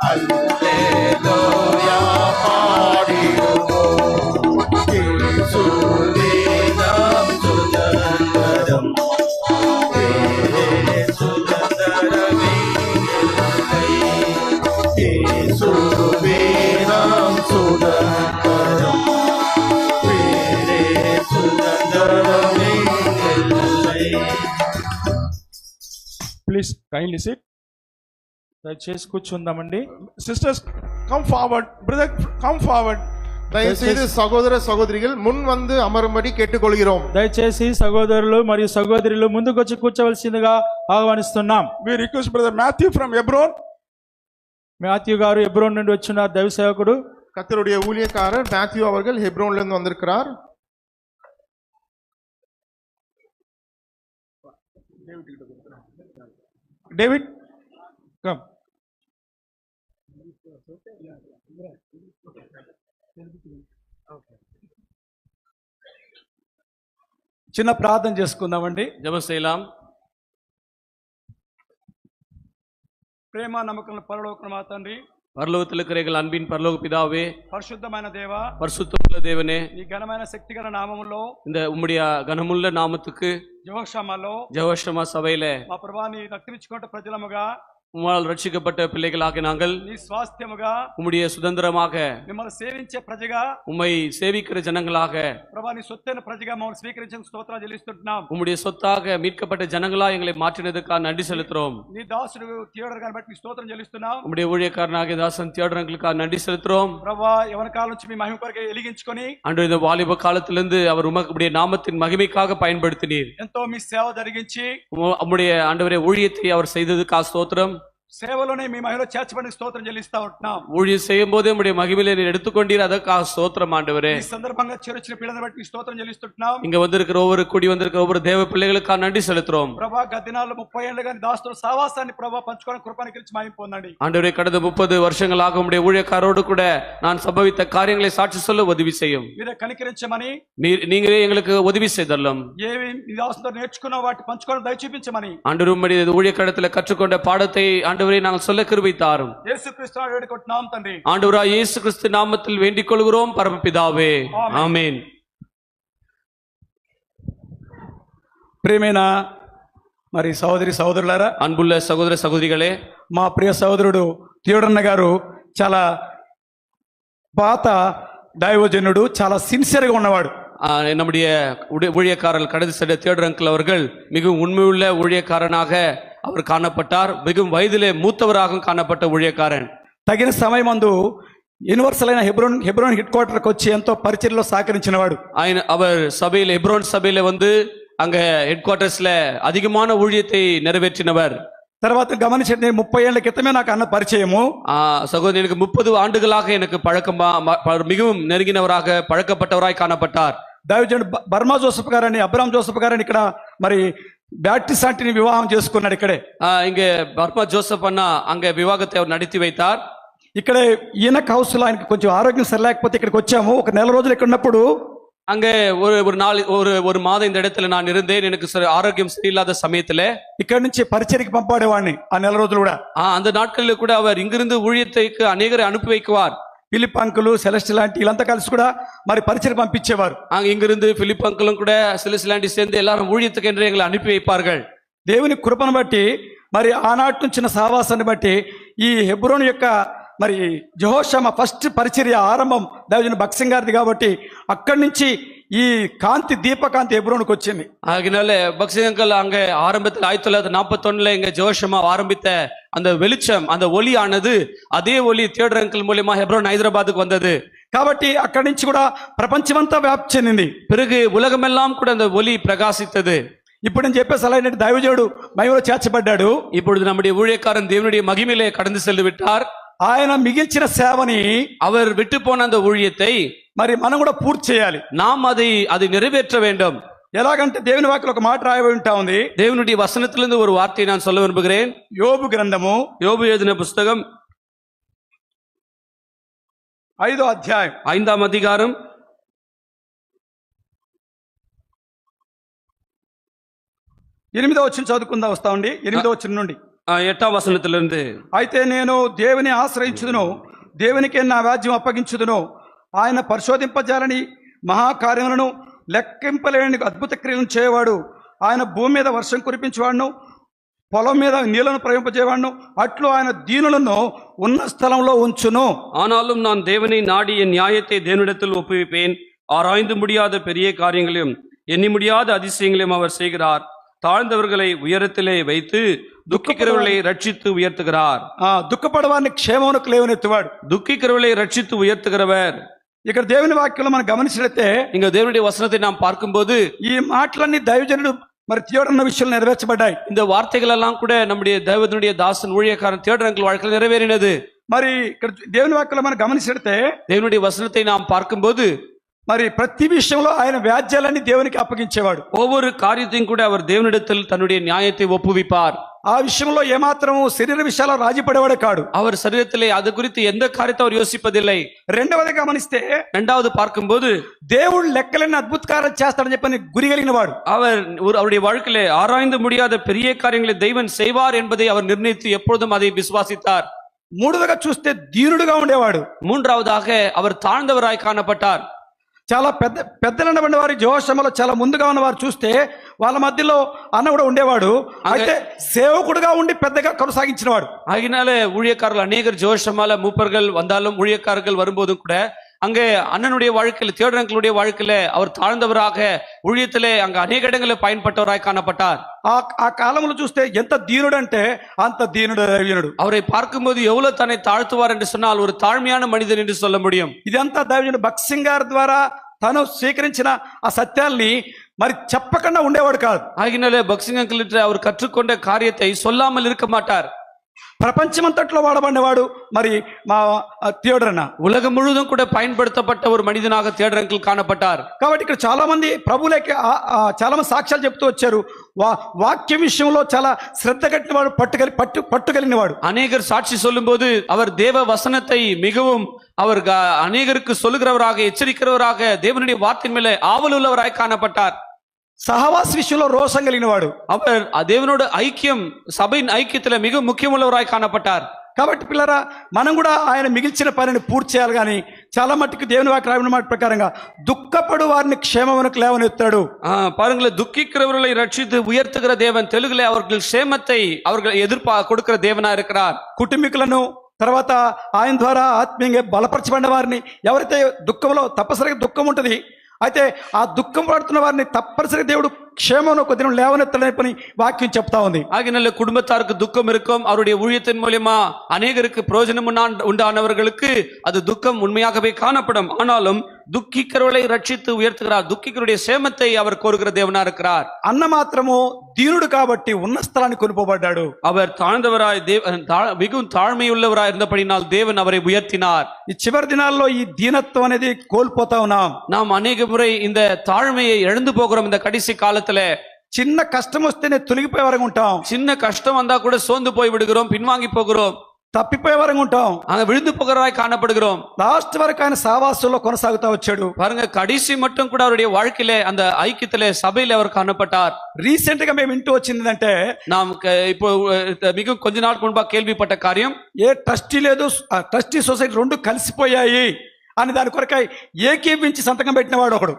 அல்லேலூயா பாடிடுவோம். இயேசுவே நாம் சுதந்திரம், வேறே சுதந்திரமே இல்லை. இயேசுவே நாம் சுதந்திரம், வேறே சுதந்திரமே இல்லை. Please kindly sit. దయచేసి కూర్చుందామండి. Sisters come forward, brother come forward. தயவுசெய்து சகோதர சகோதரிகள் முன் வந்து அமரும்படி கேட்டுக்கொள்கிறோம். దయచేసి సహోదరులు మరియు సహోదరులు ముందుకొచ్చి కూర్చోవలసిందిగా ఆహ్వానిస్తున్నాం. We request brother Matthew from Hebron. Matthew గారు హెబ్రోన్ నుండి వచ్చినారు, దైవ సేవకుడు. கர்த்தருடைய ஊழியக்காரர் மேத்யூ அவர்கள் ஹெப்ரோன்ல இருந்து வந்திருக்கிறார். David come. చిన్న ప్రార్థన చేసుకుందామండి. ஜெபம் செய்யலாம். ప్రేమ నమ్మకం పరలోకం మా తండ్రి, பரலோகத்தில் இருக்கிற எங்கள் அன்பின் பரலோக பிதாவே, పరిశుద్ధమైన దేవ, பரிசுத்தமுள்ள தேவனே, ఈ ఘనమైన శక్తిగల నామములో இந்த உம்முடைய கனமுள்ள நாமத்துக்கு జోషమలో ஜெகோஷமா சபையில మా ప్రభాని రక్షించుకుంటే ప్రజలముగా, உம்மால் ரட்சிக்கப்பட்ட பிள்ளைகளாக நாங்கள் నీ స్వాస్థ్యముగా, உம்முடைய சுதந்திரமாக మిమ్మల్ని సేవించే ప్రజగా, உம்மை சேவிக்கிற ஜனங்களாக, ప్రభాని సొత్తైన ప్రజగా మమ్మల్ని స్వీకరించిన స్తోత్రాలు చెల్లిస్తుంటున్నాం. உம்முடைய சொத்தாக மீட்கப்பட்ட ஜனங்களா எங்களை மாற்றினதுக்காக நன்றி செலுத்துறோம். నీ దాసుడు థియోడర్ గారిని బట్టి స్తోత్రం చెల్లిస్తున్నాం. உம்முடைய ஊழியக்காரனாகிய தாசன் தியோடரங்களுக்காக நன்றி செலுத்துறோம். ప్రభా యవన కాలం నుంచి మీ మహిమ కొరకు వెలిగించుకొని அன்று இந்த வாலிப காலத்திலிருந்து அவர் உம்முடைய நாமத்தின் மகிமைக்காக பயன்படுத்தினீர். ఎంతో మీ సేవ జరిగించి உம்முடைய ஆண்டவரே ஊழியத்தை அவர் செய்ததுக்காக ஸ்தோத்திரம். సేవలోనే మీ మహిమలో చేర్చబడిన స్తోత్రం చెల్లిస్తా ఉంటున్నాం. ஊழியம் செய்யும் போதே உம்முடைய மகிமையிலே நீர் எடுத்துக்கொண்டீர், அதற்காக ஸ்தோத்திரம் ஆண்டவரே. ఈ సందర్భంగా చేర్చిన పిల్లలను బట్టి స్తోత్రం చెల్లిస్తుంటున్నాం. இங்க வந்திருக்கிற ஒவ்வொரு கூடி வந்திருக்கிற ஒவ்வொரு தேவ பிள்ளைகளுக்காக நன்றி செலுத்துறோம். ప్రభా గత దినాల్లో 30 ఏళ్ళు గాని దాస్తుల సావాసాన్ని ప్రభా పంచుకోవడానికి కృపను కలిసి మహిమ పొందండి. ஆண்டவரே, கடந்த 30 வருஷங்களாக உம்முடைய ஊழியக்காரோடு கூட நான் சம்பவித்த காரியங்களை சாட்சி சொல்ல உதவி செய்யும். మీరే కనికరించమని, நீங்களே எங்களுக்கு உதவி செய்தரலாம். ఏవి మీ దాసుతో నేర్చుకున్న వాటి పంచుకోవడం దయ చూపించమని ஆண்டவர் உம்முடைய ஊழியக்காரத்தில் கற்றுக்கொண்ட பாடத்தை ஆண்டவரே நாங்கள் சொல்ல கிருபை தாரும். యేసుక్రీస్తు నామములో వేడుకుంటున్నాం తండ్రి. ஆண்டவராய் இயேசு கிறிஸ்து நாமத்தில் வேண்டிக் கொள்கிறோம் பரமபிதாவே, ஆமென். ప్రియమైన మరి సహోదరి సహోదరులారా, அன்புள்ள சகோதர சகோதரிகளே, మా ప్రియ సహోదరుడు థియోడర్న గారు చాలా పాత దైవజనుడు, చాలా సిన్సియర్గా ఉన్నవాడు. நம்முடைய ஊழியக்காரர்கள் கடைசி சென்ற தியோடர் அங்கிள் அவர்கள் மிகவும் உண்மையுள்ள ஊழியக்காரனாக அவர் காணப்பட்டார். மிகவும் வயதிலே மூத்தவராகவும் காணப்பட்ட ஊழியக்காரன். తగిన సమయమందు యూనివర్సల్ అయిన హెబ్రోన్ హెడ్ క్వార్టర్కి వచ్చి ఎంతో పరిచర్యలో సహకరించినవాడు. அவர் சபையில் ஹெப்ரோன் சபையில வந்து அங்க ஹெட் குவார்டர்ஸ்ல அதிகமான ஊழியத்தை நிறைவேற்றினவர். తర్వాత గమనించండి, 30 ఏళ్ల క్రితమే నాకు అన్న పరిచయము. சகோதரி, எனக்கு 30 ஆண்டுகளாக எனக்கு பழக்கமா மிகவும் நெருங்கினவராக பழக்கப்பட்டவராய் காணப்பட்டார். దైవజనుడు బర్మా జోసెఫ్ గారని, అబ్రామ్ జోసెఫ్ గారని ఇక్కడ మరి బ్యాప్టిస్ట్ ఆంటీని వివాహం చేసుకున్నాడు. ఇక్కడే இங்க பர்மா ஜோசப் அண்ணா அங்க விவாகத்தை அவர் நடத்தி வைத்தார். ఇక్కడే ఈయన హౌస్లో ఆయనకి కొంచెం ఆరోగ్యం సరిలేకపోతే ఇక్కడికి వచ్చాము. ఒక నెల రోజులు ఇక్కడ ఉన్నప్పుడు அங்க ஒரு நாள் ஒரு மாதம் இந்த இடத்துல நான் இருந்தேன். எனக்கு ஆரோக்கியம் சரியில்லாத சமயத்துல ఇక్కడ నుంచి పరిచర్యకి పంపాడేవాడిని ఆ నెల రోజులు కూడా. அந்த நாட்களில் கூட அவர் இங்கிருந்து ஊழியத்தைக்கு அநேகரை அனுப்பி வைக்குவார். పిలిప్ అంకులు, సెలెస్టియల్ ఆంటీ వీళ్ళంతా కలిసి కూడా మరి పరిచర్య పంపించేవారు. இங்கிருந்து பிலிப் அங்கிளும் கூட செலஸ்டியல் ஆண்டி சேர்ந்து எல்லாரும் ஊழியத்துக்கு என்று எங்களை அனுப்பி வைப்பார்கள். దేవుని కృపను బట్టి మరి ఆనాటి నుంచి సావాసాన్ని బట్టి ఈ హెబ్రోన్ యొక్క మరి జెహోషమ ఫస్ట్ పరిచర్య ఆరంభం దైవజనుడు బక్సింగ్ గారిది కాబట్టి అక్కడి నుంచి ఈ కాంతి దీపకాంతి హెబ్రోన్కి వచ్చింది. அதனால பக்சிங் அங்கிள் அங்க ஆரம்பத்தில் 1941 இங்க ஜோஷமா ஆரம்பித்த அந்த வெளிச்சம், அந்த ஒளியானது அதே ஒளி தியோடர் அங்கிள் மூலமா ஹெப்ரோன் ஹைதராபாத்துக்கு வந்தது. కాబట్టి అక్కడి నుంచి కూడా ప్రపంచమంతా వ్యాప్తి చెందింది. பிறகு உலகமெல்லாம் கூட அந்த ஒளி பிரகாசித்தது. ఇప్పుడు నేను చెప్పే సలహా దైవజనుడు మహిమలో చేర్చబడ్డాడు. இப்பொழுது நம்முடைய ஊழியக்காரன் தேவனுடைய மகிமையிலே கடந்து சென்று விட்டார். ఆయన మిగిల్చిన సేవని, அவர் விட்டு போன அந்த ஊழியத்தை మరి మనం కూడా పూర్తి చేయాలి. நாம் அதை நிறைவேற்ற வேண்டும். ఎలాగంటే దేవుని వాక్యంలో ఒక మాట రాయబడి ఉంటా ఉంది. தேவனுடைய வசனத்திலிருந்து ஒரு வார்த்தையை நான் சொல்ல விரும்புகிறேன். యోబు గ్రంథము, யோபு எழுதின புஸ்தகம் 5వ అధ్యాయం 5ஆம் அதிகாரம் 8వ వచనం చదువుకుందా వస్తా ఉండి. 8వ వచనం నుండి 8ஆம் வசனத்திலிருந்து అయితే నేను దేవుని ఆశ్రయించుదును, దేవునికే నా వ్యాజ్యం అప్పగించుదును. ఆయన పరిశోధింపజాలని మహాకార్యములను లెక్కింపలేని అద్భుత క్రియలను చేయవాడు. ఆయన భూమి మీద వర్షం కురిపించేవాడును, పొలం మీద నీళ్లను ప్రవహింపజేవాడును. అట్లు ఆయన దీనులను ఉన్న స్థలంలో ఉంచును. ஆனாலும் நான் தேவனை நாடி என் நியாயத்தை தேவனிடத்தில் ஒப்புவிப்பேன். ஆராய்ந்து முடியாத பெரிய காரியங்களையும் எண்ணி முடியாத அதிசயங்களையும் அவர் செய்கிறார். தாழ்ந்தவர்களை உயரத்திலே வைத்து துக்கிக்கிறவர்களை ரட்சித்து உயர்த்துகிறார். దుఃఖపడవారిని క్షేమమునకు లేవనెత్తువాడు. துக்கிக்கிறவர்களை ரட்சித்து உயர்த்துகிறவர். ఇక్కడ దేవుని వాక్యంలో మనం గమనించినట్లయితే இங்க தேவனுடைய வசனத்தை நாம் பார்க்கும்போது ఈ మాటలన్నీ దైవజనుడు మరి థియోడన్న విషయంలో నెరవేర్చబడ్డాయి. இந்த வார்த்தைகள் எல்லாம் கூட நம்முடைய தேவனுடைய தாசன் ஊழியக்காரன் தியோடரங்கள் வாழ்க்கையில் நிறைவேறினது. మరి ఇక్కడ దేవుని వాక్యంలో మనం గమనించినట్లయితే தேவனுடைய வசனத்தை நாம் பார்க்கும்போது మరి ప్రతి విషయంలో ఆయన వ్యాజ్యాలన్నీ దేవునికి అప్పగించేవాడు. ஒவ்வொரு காரியத்தையும் கூட அவர் தேவனிடத்தில் தன்னுடைய நியாயத்தை ஒப்புவிப்பார். ఆ విషయంలో ఏమాత్రము శరీర విషయాల్లో రాజీ పడేవాడు కాడు. அவர் சரீரத்திலே அது குறித்து எந்த காரியத்தை அவர் யோசிப்பதில்லை. రెండవది గమనిస్తే இரண்டாவது பார்க்கும்போது దేవుడు లెక్కలేని అద్భుత కార్యాలు చేస్తాడని చెప్పని గురి కలిగిన వాడు. அவர் அவருடைய வாழ்க்கையிலே ஆராய்ந்து முடியாத பெரிய காரியங்களை தெய்வன் செய்வார் என்பதை அவர் நிர்ணயித்து எப்பொழுதும் அதை விசுவாசித்தார். మూడవదిగా చూస్తే దీనుడుగా ఉండేవాడు. மூன்றாவதாக அவர் தாழ்ந்தவராய் காணப்பட்டார். చాలా పెద్దలైన వారి జోషములో చాలా ముందుగా ఉన్న వారు చూస్తే వాళ్ళ మధ్యలో అన్న కూడా ఉండేవాడు. అయితే సేవకుడుగా ఉండి పెద్దగా కొనసాగించినవాడు. ஆகினால ஊழியக்காரர்கள் அநேகர் ஜோஷமால மூப்பர்கள் வந்தாலும் ஊழியக்காரர்கள் வரும்போதும் கூட அங்கே அண்ணனுடைய வாழ்க்கையில் தியோடரங்களுடைய வாழ்க்கையில அவர் தாழ்ந்தவராக ஊழியத்திலே அங்க அநேக இடங்களில் பயன்பட்டவராய் காணப்பட்டார். ఆ కాలంలో చూస్తే ఎంత దీనుడు అంటే అంత దీనుడు దైవజనుడు. அவரை பார்க்கும்போது எவ்வளவு தன்னை தாழ்த்துவார் என்று சொன்னால் ஒரு தாழ்மையான மனிதன் என்று சொல்ல முடியும். ఇదంతా దైవజనుడు భక్సింగ్ గారి ద్వారా తను స్వీకరించిన ఆ సత్యాల్ని మరి చెప్పకుండా ఉండేవాడు కాదు. ஆகினால பக்சிங் அங்கிள் அவர் கற்றுக்கொண்ட காரியத்தை சொல்லாமல் இருக்க மாட்டார். ప్రపంచమంతట్లో వాడబడినవాడు మరి మా థియోడరన్న. உலகம் முழுதும் கூட பயன்படுத்தப்பட்ட ஒரு மனிதனாக தியோடரங்கள் காணப்பட்டார். కాబట్టి ఇక్కడ చాలా మంది ప్రభువులకి చాలా మంది సాక్ష్యాలు చెప్తూ వచ్చారు. వాక్య విషయంలో చాలా శ్రద్ధ కట్టిన వాడు, పట్టుకలిగిన వాడు. அநேகர் சாட்சி சொல்லும் போது அவர் தேவ வசனத்தை மிகவும் அவர் அநேகருக்கு சொல்லுகிறவராக எச்சரிக்கிறவராக தேவனுடைய வார்த்தையின் மேலே ஆவல் உள்ளவராய் காணப்பட்டார். సహవాస విషయంలో రోషం కలిగిన వాడు. அவர் தேவனோட ஐக்கியம் சபையின் ஐக்கியத்துல மிக முக்கியமுள்ளவராய் காணப்பட்டார். కాబట్టి పిల్లరా మనం కూడా ఆయన మిగిల్చిన పనిని పూర్తి చేయాలి. కానీ చాలా మట్టుకు దేవుని వాక్యం రాయబడిన మాట ప్రకారంగా దుఃఖపడు వారిని క్షేమమునకు లేవనెత్తాడు. பாருங்களேன், துக்கிக்கிறவர்களை ரட்சித்து உயர்த்துகிற தேவன் தெலுங்குல அவர்கள் க்ஷேமத்தை அவர்கள் கொடுக்கிற தேவனா இருக்கிறார். కుటుంబీకులను తర్వాత ఆయన ద్వారా ఆత్మీయంగా బలపరచబడిన వారిని, ఎవరైతే దుఃఖంలో తప్పనిసరిగా దుఃఖం ఉంటుంది, అయితే ఆ దుఃఖం పడుతున్న వారిని తప్పనిసరిగా దేవుడు క్షేమం ఒక దినం లేవనెత్తలేని పని వాక్యం చెప్తా ఉంది. ஆகினால குடும்பத்தாருக்கு துக்கம் இருக்கும். அவருடைய ஊழியத்தின் மூலமா அநேகருக்கு பிரயோஜனம் உண்டானவர்களுக்கு அது துக்கம் உண்மையாகவே காணப்படும். ஆனாலும் துக்கிக்கிறவர்களை ரட்சித்து உயர்த்துகிறார். துக்கிக்கிறவருடைய சேமத்தை அவர் கோருகிற தேவனா இருக்கிறார். అన్న మాత్రము దీనుడు కాబట్టి ఉన్న స్థలానికి కొనుకోబడ్డాడు. அவர் தாழ்ந்தவராய் மிகவும் தாழ்மையுள்ளவராய் இருந்தபடினால் தேவன் அவரை உயர்த்தினார். ఈ చివరి దినాల్లో ఈ దీనత్వం అనేది కోల్పోతా ఉన్నాం. நாம் அநேக முறை இந்த தாழ்மையை இழந்து போகிறோம். இந்த கடைசி காலத்துல చిన్న కష్టం వస్తేనే తొలగిపోయే వరకు ఉంటాం. சின்ன கஷ்டம் வந்தா கூட சோர்ந்து போய் விடுகிறோம், பின்வாங்கி போகிறோம், తప్పిపోయే వరకు ఉంటాం, அங்க விழுந்து போகிறவராய் காணப்படுகிறோம். లాస్ట్ వరకు ఆయన సహవాసంలో కొనసాగుతా వచ్చాడు. பாருங்க, கடைசி மட்டும் கூட அவருடைய வாழ்க்கையில அந்த ஐக்கியத்திலே சபையில அவர் காணப்பட்டார். రీసెంట్ గా మేము ఇంటూ వచ్చిందంటే நாம் இப்போ மிக கொஞ்ச நாள் முன்பா கேள்விப்பட்ட காரியம், ఏ ట్రస్టీ లేదు, ట్రస్టీ సొసైటీ రెండు కలిసిపోయాయి అని దాని కొరకై ఏకీవించి సంతకం పెట్టినవాడు ఒకడు.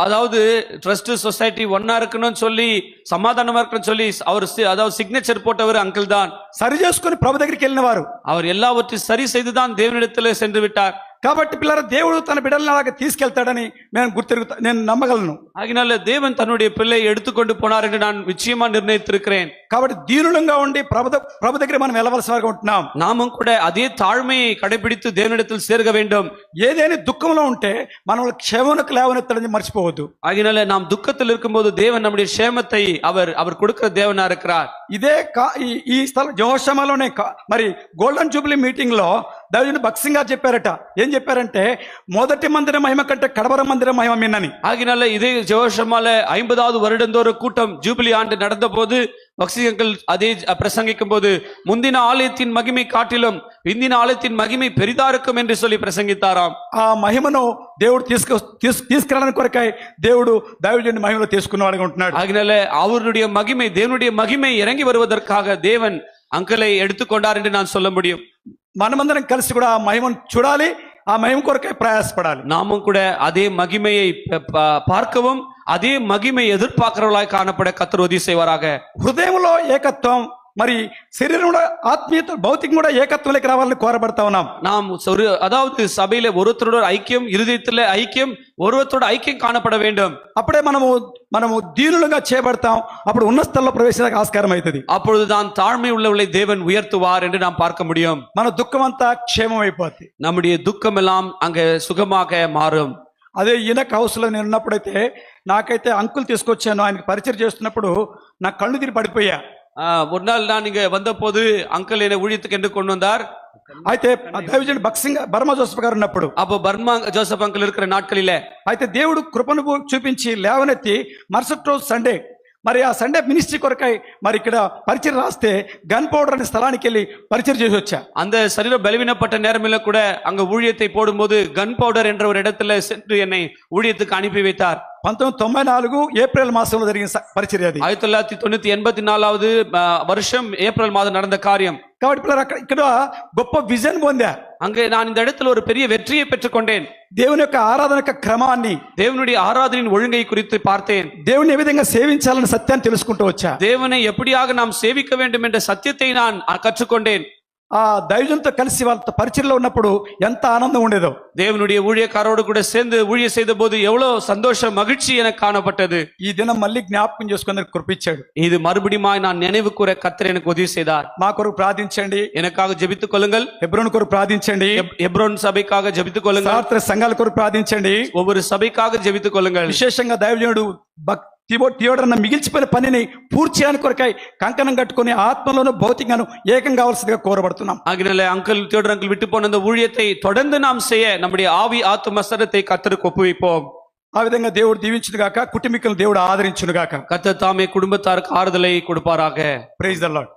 அதாவது ட்ரஸ்ட் சொசைட்டி ஒன்னா இருக்கணும்னு சொல்லி சமாதானமா இருக்கணும்னு சொல்லி அவர் அதாவது சிக்னேச்சர் போட்டவர் அங்கிள் தான். సరి చేసుకుని ప్రభు దగ్గరికి వెళ్ళిన వారు. அவர் எல்லாவற்றையும் சரி செய்துதான் தேவனிடத்தில் சென்று விட்டார். కాబట్టి పిల్లల దేవుడు తన బిడ్డలను అలాగే తీసుకెళ్తాడని నేను నమ్మగలను. ஆகினால தேவன் தன்னுடைய பிள்ளை எடுத்துக்கொண்டு போனார் என்று நான் நிச்சயமா நிர்ணயித்திருக்கிறேன். కాబట్టి దీనులంగా ఉండి ప్రభు దగ్గర మనం వెళ్ళవలసిన వారుగా ఉంటున్నాం. நாமும் கூட அதே தாழ்மையை கடைபிடித்து தேவனிடத்தில் சேர்க்க வேண்டும். ఏదైనా దుఃఖంలో ఉంటే మనం క్షేమమునకు లేవనెత్తడని మర్చిపోవద్దు. ஆகினால நாம் துக்கத்தில் இருக்கும்போது தேவன் நம்முடைய క్షేమத்தை அவர் கொடுக்கிற தேவனா இருக்கிறார். ఇదే ఈ స్థలం జోషమాలోనే మరి గోల్డెన్ జూబ్లీ మీటింగ్ లో దైవజనుడు భక్సింగ్ గారు చెప్పారట. ఏం చెప్పారంటే మొదటి మందిర మహిమ కంటే కడవర మందిర మహిమ మిన్నని. ஆகினால இதே ஜோஷமால 50வது வருடந்தோற கூட்டம் ஜூபிலி ஆண்டு நடந்த போது பக்சிகள் அதே பிரசங்கிக்கும் போது முந்தின ஆலயத்தின் மகிமை காட்டிலும் பிந்தின ஆலயத்தின் மகிமை பெரிதா இருக்கும் என்று சொல்லி பிரசங்கித்தாராம். ఆ మహిమను దేవుడు తీసుకురావడానికి కొరకై దేవుడు దైవజనుడి మహిమలో తీసుకున్నవాడుగా ఉంటున్నాడు. ஆகினால அவருடைய மகிமை தேவனுடைய மகிமை இறங்கி வருவதற்காக தேவன் அங்கிளை எடுத்துக்கொண்டார் என்று நான் சொல்ல முடியும். మనమందరం కలిసి కూడా ఆ మహిమను చూడాలి, ఆ మహిమ కొరకై ప్రయాసపడాలి. நாமும் கூட அதே மகிமையை பார்க்கவும் அதே மகிமை எதிர்பார்க்கிறவர்களாய் காணப்பட கர்த்தர் உதவி செய்வாராக. హృదయంలో ఏకత్వం, మరి శరీరం కూడా ఆత్మీయత భౌతికం కూడా ఏకత్వంలోకి రావాలని కోరబడతా ఉన్నాం. நாம் அதாவது சபையில ஒருத்தரோட ஐக்கியம், இருதயத்துல ஐக்கியம், ஒருவத்தோட ஐக்கியம் காணப்பட வேண்டும். అప్పుడే మనము దీనులుగా చేయబడతాం. అప్పుడు ఉన్న స్థలంలో ప్రవేశించడానికి ఆస్కారం అవుతుంది. அப்பொழுதுதான் தாழ்மை உள்ளவர்களை தேவன் உயர்த்துவார் என்று நாம் பார்க்க முடியும். మన దుఃఖం అంతా క్షేమం అయిపోద్ది. நம்முடைய துக்கம் எல்லாம் அங்க சுகமாக மாறும். అదే ఈయనకు హౌస్ లో నేను ఉన్నప్పుడైతే నాకైతే అంకుల్ తీసుకొచ్చాను. ఆయనకి పరిచయం చేస్తున్నప్పుడు నా కళ్ళు తిరిగి పడిపోయా. ஒரு நாள் நான் இங்க வந்த போது அங்கிள் என்னை ஊழியத்துக்கு என்று கொண்டு வந்தார். అయితే దైవజనుడు భక్సింగ్ బర్మా జోసఫ్ గారు ఉన్నప్పుడు, அப்போ பர்மா ஜோசப் அங்கிள் இருக்கிற நாட்களில అయితే దేవుడు కృపను చూపించి లేవనెత్తి మరుసటి రోజు సండే, మరి ఆ సండే మినిస్ట్రీ కొరకై మరి ఇక్కడ పరిచయం రాస్తే గన్ పౌడర్ అనే స్థలానికి వెళ్ళి పరిచయం చేసి వచ్చా. அந்த சரீரம் பலவீனப்பட்ட நேரமில்ல கூட அங்க ஊழியத்தை போடும்போது கன் பவுடர் என்ற ஒரு இடத்துல சென்று என்னை ஊழியத்துக்கு அனுப்பி வைத்தார். 1994 ఏప్రిల్ మాసంలో జరిగిన పరిచర్య అది. 1984 வருஷம் ஏப்ரல் மாதம் நடந்த காரியம். కాబట్టి పిల్లలు ఇక్కడ గొప్ప విజన్ పొందా. அங்கே நான் இந்த இடத்துல ஒரு பெரிய வெற்றியை பெற்றுக்கொண்டேன். దేవుని యొక్క ఆరాధన యొక్క క్రమాన్ని, தேவனுடைய ஆராதனையின் ஒழுங்கை குறித்து பார்த்தேன். దేవుని ఏ విధంగా సేవించాలన్న సత్యాన్ని తెలుసుకుంటూ వచ్చా. தேவனை எப்படியாக நாம் சேவிக்க வேண்டும் என்ற சத்தியத்தை நான் கற்றுக்கொண்டேன். ఆ దైవజనులతో కలిసి వాళ్ళతో పరిచర్యలో ఉన్నప్పుడు ఎంత ఆనందం ఉండేదో. தேவனுடைய ஊழியக்காரோடு கூட சேர்ந்து ஊழிய செய்த போது எவ்வளவு சந்தோஷம், மகிழ்ச்சி எனக்கு காணப்பட்டது. ఈ దినం మళ్ళీ జ్ఞాపకం చేసుకుని కృపించాడు. இது மறுபடியுமாய் நான் நினைவு கூற கர்த்தர் எனக்கு உதவி செய்தார். మా కొరకు ప్రార్థించండి, எனக்காக ஜெபித்துக் கொள்ளுங்கள். హెబ్రోన్ కొరకు ప్రార్థించండి, எப்ரோன் சபைக்காக ஜெபித்துக் கொள்ளுங்கள். సార్త్ర సంఘాల కొరకు ప్రార్థించండి. ஒவ்வொரு சபைக்காக ஜெபித்துக் கொள்ளுங்கள். విశేషంగా దైవజనుడు థియోడర్ మిగిల్చిపోయిన పనిని పూర్తి చేయడానికి కొరకై కంకణం కట్టుకుని ఆత్మలోను భౌతికంగాను ఏకం కావాల్సిందిగా కోరబడుతున్నాం. ஆகினால அங்கிள் தியோடர் அங்கிள் விட்டு போன அந்த ஊழியத்தை தொடர்ந்து நாம் செய்ய நம்முடைய ஆவி ஆத்தும சரத்தை கர்த்தருக்கு ஒப்புவிப்போம். ఆ విధంగా దేవుడు దీవించును గాక, కుటుంబీకులను దేవుడు ఆదరించును గాక. கர்த்தர் தாமே குடும்பத்தாருக்கு ஆறுதலை கொடுப்பாராக. Praise the lord.